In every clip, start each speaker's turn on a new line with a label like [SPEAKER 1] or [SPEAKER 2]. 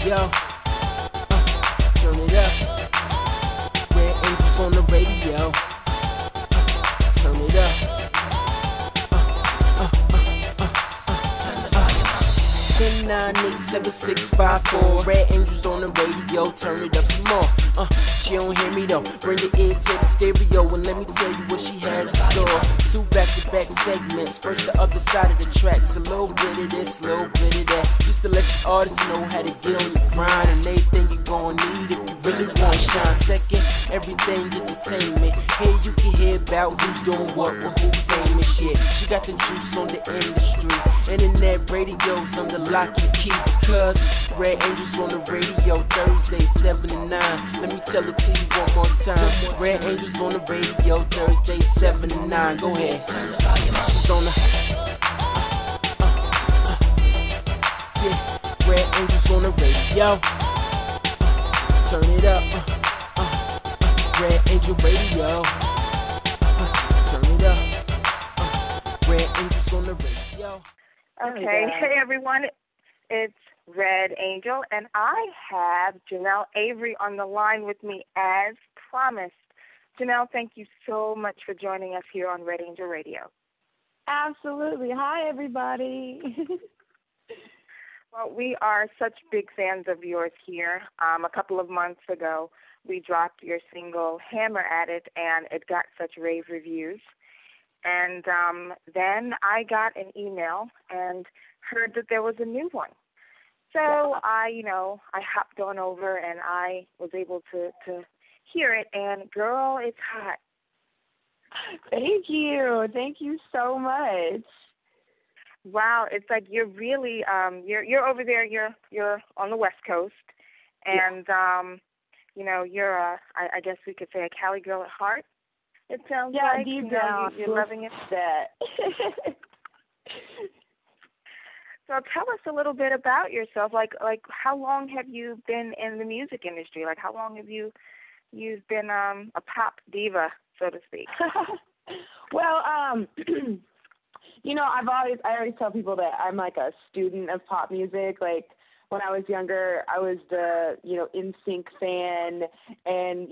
[SPEAKER 1] radio. Turn it up. Red Angels on the radio. Turn it up. 10-9-8-7-6-5-4. Red Angels on the radio. Turn it up some more. She don't hear me though. Bring your ear to the stereo and let me tell you what she has in store. 2 back-to-back segments. First the other side of the tracks. A little bit of this, a little bit of that. Just to let your artists know how to get on the grind and everything you're gonna need if you really want to shine. Second, everything entertainment. Here you can hear about who's doing what with who famous shit. She got the juice on the industry. Internet radio's under lock and key because Red Angels on the radio Thursday 7 to 9. Let me tell it to you one more time. Red Angels on the radio Thursday 7 to 9. Go ahead. She's on the yeah. Red Angels on the radio. Turn it up. Red Angel Radio. Turn it up. Red Angels on the radio.
[SPEAKER 2] Okay, hey everyone, it's Red Angel, and I have Janelle Avery on the line with me as promised. Janelle, thank you so much for joining us here on Red Angel Radio.
[SPEAKER 3] Absolutely. Hi, everybody.
[SPEAKER 2] Well, we are such big fans of yours here. A couple of months ago, we dropped your single Hammer at It, and it got such rave reviews. And then I got an email and heard that there was a new one. So I hopped on over and I was able to hear it. And girl, it's hot.
[SPEAKER 3] Thank you. Thank you so much.
[SPEAKER 2] Wow, it's like you're really you're over there. You're on the West Coast, and you're I guess we could say a Cali girl at heart. It sounds like
[SPEAKER 3] deep down,
[SPEAKER 2] you're loving it. So tell us a little bit about yourself. Like how long have you been in the music industry? Like how long have you've been a pop diva, so to speak?
[SPEAKER 3] Well, I always tell people that I'm like a student of pop music. Like when I was younger, I was the, NSYNC fan, and,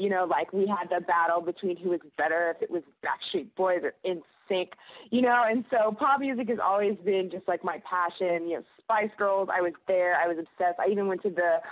[SPEAKER 3] we had the battle between who was better, if it was Backstreet Boys or NSYNC, and so pop music has always been just like my passion. Spice Girls, I was there, I was obsessed. I even went to the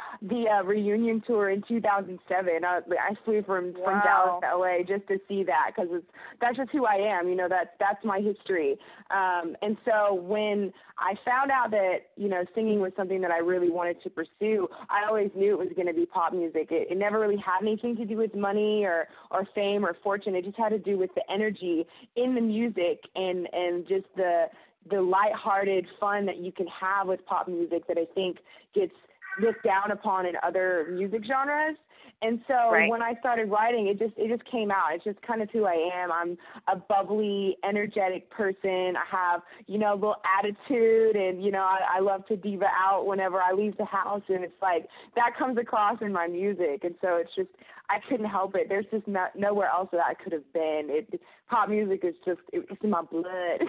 [SPEAKER 3] reunion tour in 2007. I flew from Dallas to LA just to see that, because that's just who I am. That's my history. And so when I found out that singing was something that I really wanted to pursue, I always knew it was going to be pop music. It never really had anything to do with money or fame or fortune. It just had to do with the energy in the music and just the lighthearted fun that you can have with pop music that I think gets looked down upon in other music genres. And so when I started writing, it just came out. It's just kind of who I am. I'm a bubbly, energetic person. I have, a little attitude, and, I love to diva out whenever I leave the house, and it's like that comes across in my music. And so it's just, I couldn't help it. There's just nowhere else that I could have been. Pop music is just, it's in my blood.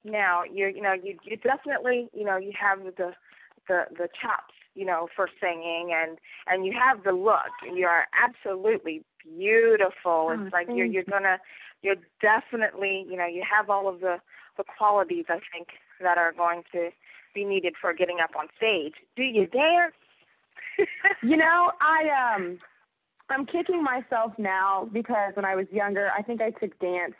[SPEAKER 2] Now, you definitely, you have the chops, for singing, and you have the look. You are absolutely beautiful. It's like you're definitely, you have all of the qualities, I think, that are going to be needed for getting up on stage. Do you dance?
[SPEAKER 3] I'm kicking myself now, because when I was younger, I think I took dance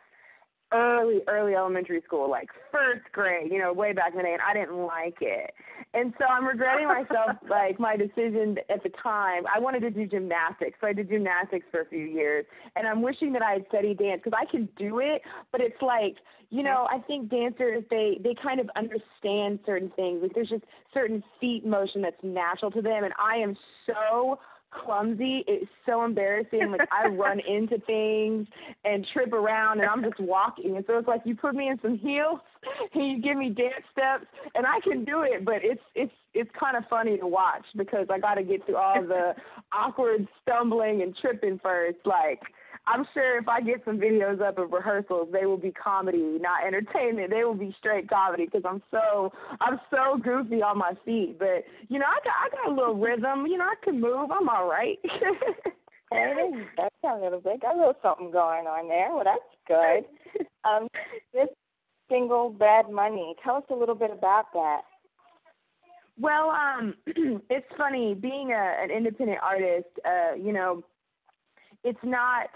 [SPEAKER 3] early elementary school, like first grade, way back in the day, and I didn't like it. And so I'm regretting myself, like my decision at the time. I wanted to do gymnastics, so I did gymnastics for a few years, and I'm wishing that I had studied dance, because I can do it, but it's like, I think dancers, they kind of understand certain things. Like there's just certain feet motion that's natural to them, and I am so clumsy. It's so embarrassing. Like I run into things and trip around, and I'm just walking. And so it's like you put me in some heels and you give me dance steps, and I can do it. But it's kind of funny to watch, because I got to get through all the awkward stumbling and tripping first. Like I'm sure if I get some videos up of rehearsals, they will be comedy, not entertainment. They will be straight comedy because I'm so goofy on my feet. But you know, I got a little rhythm. You know, I can move. I'm all right.
[SPEAKER 2] That's a little bit. Got a little something going on there. Well, that's good. This single, Bad Money. Tell us a little bit about that.
[SPEAKER 3] Well, it's funny being an independent artist. You know, it's not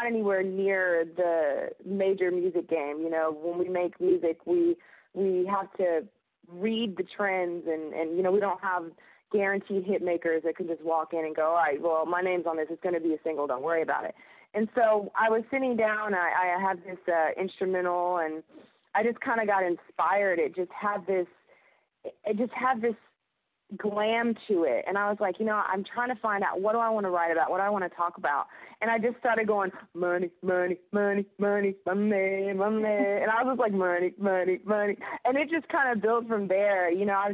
[SPEAKER 3] anywhere near the major music game. You know, when we make music, we have to read the trends, and you know, we don't have guaranteed hit makers that can just walk in and go, all right, well, my name's on this. It's going to be a single. Don't worry about it. And so I was sitting down. I had this instrumental, and I just kind of got inspired. It just had this glam to it. And I was like, you know, I'm trying to find out, what do I want to write about? What do I want to talk about? And I just started going, money, money, money, money, money, money. And I was just like, money, money, money. And it just kind of built from there. You know, I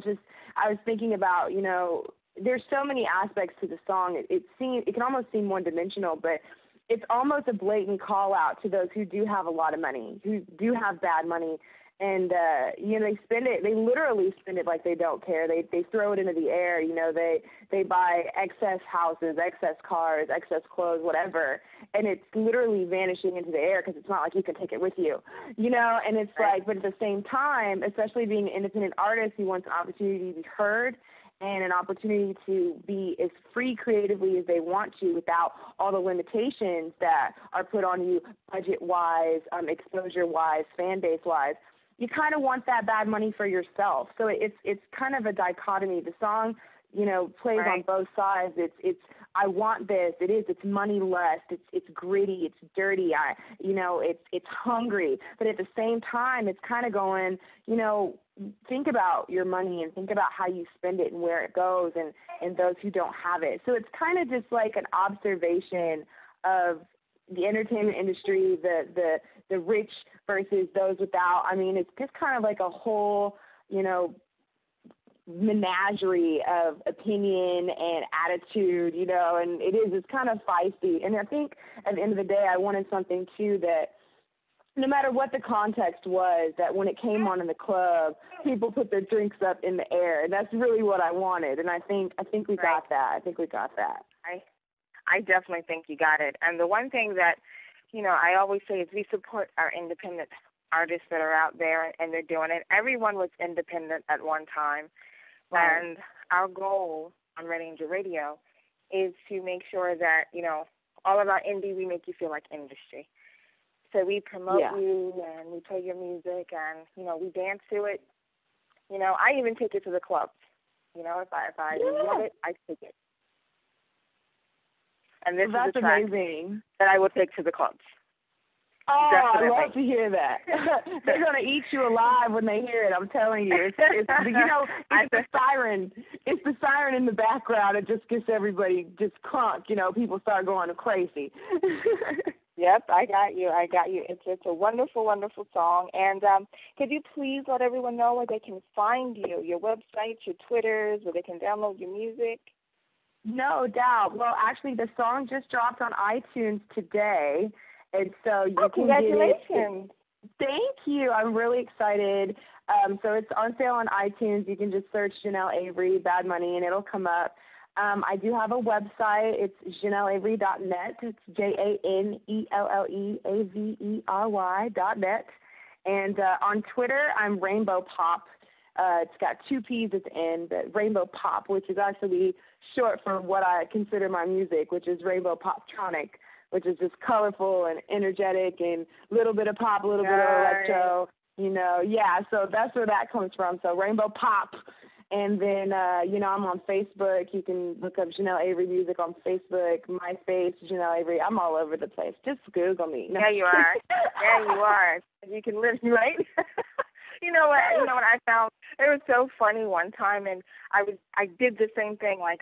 [SPEAKER 3] was thinking about, you know, there's so many aspects to the song. It can almost seem one-dimensional, but it's almost a blatant call out to those who do have a lot of money, who do have bad money. And, you know, they literally spend it like they don't care. They throw it into the air. You know, they buy excess houses, excess cars, excess clothes, whatever. And it's literally vanishing into the air because it's not like you can take it with you, you know. And it's like, but at the same time, especially being an independent artist who wants an opportunity to be heard and an opportunity to be as free creatively as they want to without all the limitations that are put on you budget-wise, exposure-wise, fan base-wise, you kind of want that bad money for yourself. So it's kind of a dichotomy. The song, you know, plays on both sides. It's I want this. It's money lust. It's gritty. It's dirty. It's hungry. But at the same time, it's kind of going, you know, think about your money and think about how you spend it and where it goes and those who don't have it. So it's kind of just like an observation of the entertainment industry, the rich versus those without. I mean, it's just kind of like a whole, you know, menagerie of opinion and attitude, you know, and it's kind of feisty. And I think at the end of the day, I wanted something too that no matter what the context was, that when it came on in the club, people put their drinks up in the air. And that's really what I wanted. And I think we got that. I think we got that.
[SPEAKER 2] I definitely think you got it. And the one thing that, you know, I always say is we support our independent artists that are out there and they're doing it. Everyone was independent at one time. Right. And our goal on Red Angel Radio is to make sure that, you know, all of our indie, we make you feel like industry. So we promote you and we play your music and, you know, we dance to it. You know, I even take it to the clubs. You know, if I love it, I take it. And this is a track
[SPEAKER 3] amazing.
[SPEAKER 2] that I will take to the clubs.
[SPEAKER 3] Oh,
[SPEAKER 2] Definitely.
[SPEAKER 3] I love to hear that. They're going to eat you alive when they hear it, I'm telling you. It's you know, it's the siren. It's the siren in the background. It just gets everybody just crunk. You know, people start going crazy.
[SPEAKER 2] Yep, I got you. It's a wonderful, wonderful song. And could you please let everyone know where they can find you, your website, your Twitters, where they can download your music?
[SPEAKER 3] No doubt. Well, actually, the song just dropped on iTunes today, and so you can
[SPEAKER 2] congratulations.
[SPEAKER 3] get it. Thank you. I'm really excited. So it's on sale on iTunes. You can just search Janelle Avery, Bad Money, and it'll come up. I do have a website. It's JanelleAvery.net. It's JANELLEAVERY.net. And on Twitter, I'm Rainbow Pop. It's got 2 P's at the end, but Rainbow Pop, which is actually short for what I consider my music, which is Rainbow Poptronic, which is just colorful and energetic and a little bit of pop, a little bit of electro, you know. Yeah, so that's where that comes from. So Rainbow Pop. And then, you know, I'm on Facebook. You can look up Janelle Avery Music on Facebook, MySpace, Janelle Avery. I'm all over the place. Just Google me. No.
[SPEAKER 2] Yeah, you are. Yeah, you are. You can live, right? You know what I found? It was so funny one time, and I did the same thing. Like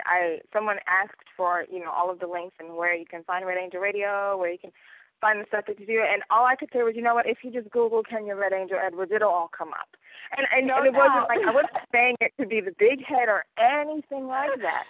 [SPEAKER 2] someone asked for, you know, all of the links and where you can find Red Angel Radio, where you can find the stuff that you do, and all I could say was, you know what? If you just Google Kenya Red Angel Edwards, it'll all come up. And it wasn't like I wasn't saying it to be the big head or anything like that.